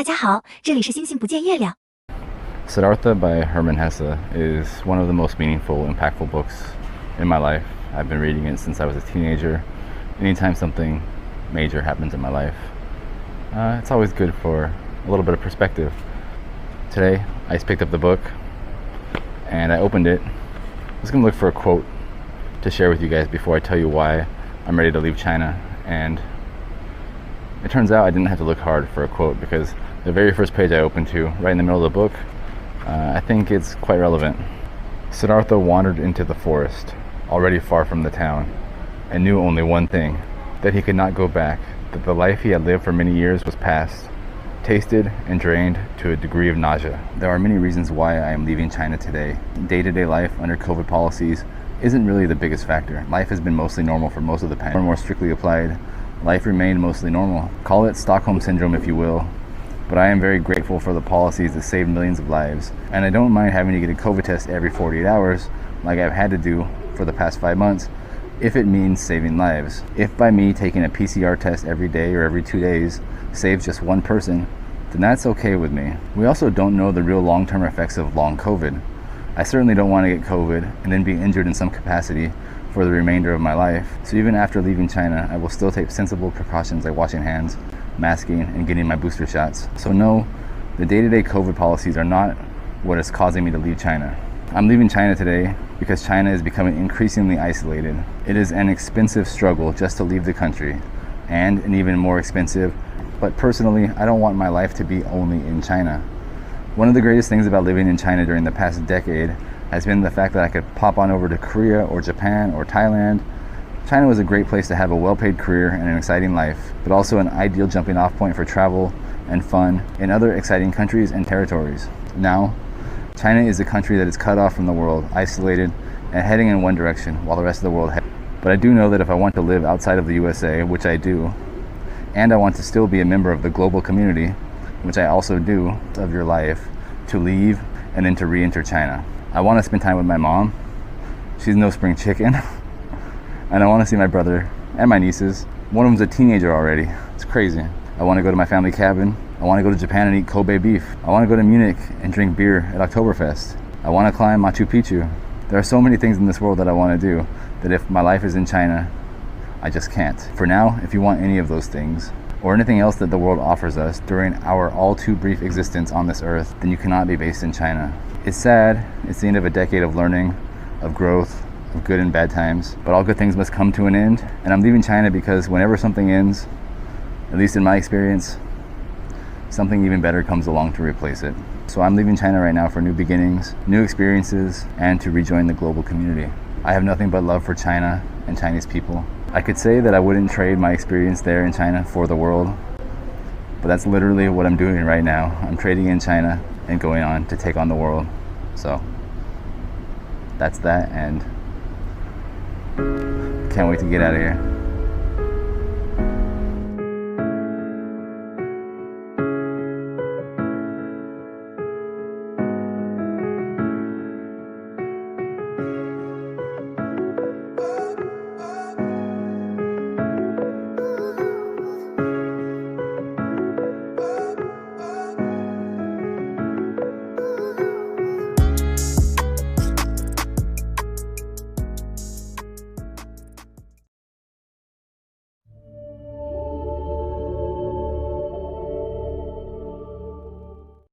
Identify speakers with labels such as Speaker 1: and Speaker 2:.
Speaker 1: 大家好，这里是星星不见月亮。
Speaker 2: Siddhartha by Hermann Hesse is one of the most meaningful, impactful books in my life. I've been reading it since I was a teenager. Anytime something major happens in my life, it's always good for a little bit of perspective. Today, I just picked up the book and I opened it. I was going to look for a quote to share with you guys before I tell you why I'm ready to leave China. And it turns out I didn't have to look hard for a quote, because the very first page I opened to, right in the middle of the book, I think it's quite relevant. Siddhartha wandered into the forest, already far from the town, and knew only one thing, that he could not go back, that the life he had lived for many years was past, tasted and drained to a degree of nausea. There are many reasons why I am leaving China today. Day-to-day life under COVID policies isn't really the biggest factor. Life has been mostly normal for most of the pandemic. More strictly applied, life remained mostly normal. Call it Stockholm Syndrome if you will, but I am very grateful for the policies that saved millions of lives, and I don't mind having to get a COVID test every 48 hours like I've had to do for the past 5 months if it means saving lives. If by me taking a PCR test every day or every 2 days saves just one person, then that's okay with me. We also don't know the real long-term effects of long COVID. I certainly don't want to get COVID and then be injured in some capacity for the remainder of my life. So even after leaving China, I will still take sensible precautions like washing hands, masking, and getting my booster shots. So no, the day-to-day COVID policies are not what is causing me to leave China. I'm leaving China today because China is becoming increasingly isolated. It is an expensive struggle just to leave the country, and an even more expensive, but personally, I don't want my life to be only in China. One of the greatest things about living in China during the past decade has been the fact that I could pop on over to Korea or Japan or Thailand. China was a great place to have a well-paid career and an exciting life, but also an ideal jumping off point for travel and fun in other exciting countries and territories. Now, China is a country that is cut off from the world, isolated, and heading in one direction while the rest of the world heads. But I do know that if I want to live outside of the USA, which I do, and I want to still be a member of the global community, which I also do, of your life, to leave and then to re-enter China. I want to spend time with my mom. She's no spring chicken. And I want to see my brother and my nieces. One of them's a teenager already. It's crazy. I want to go to my family cabin. I want to go to Japan and eat Kobe beef. I want to go to Munich and drink beer at Oktoberfest. I want to climb Machu Picchu. There are so many things in this world that I want to do that if my life is in China, I just can't. For now, if you want any of those things, or anything else that the world offers us during our all too brief existence on this earth, then you cannot be based in China. It's sad. It's the end of a decade of learning, of growth, of good and bad times, but all good things must come to an end. And I'm leaving China because whenever something ends, at least in my experience, something even better comes along to replace it. So I'm leaving China right now for new beginnings, new experiences, and to rejoin the global community. I have nothing but love for China and Chinese people. I could say that I wouldn't trade my experience there in China for the world, but that's literally what I'm doing right now. I'm trading in China and going on to take on the world. So that's that, and can't wait to get out of here.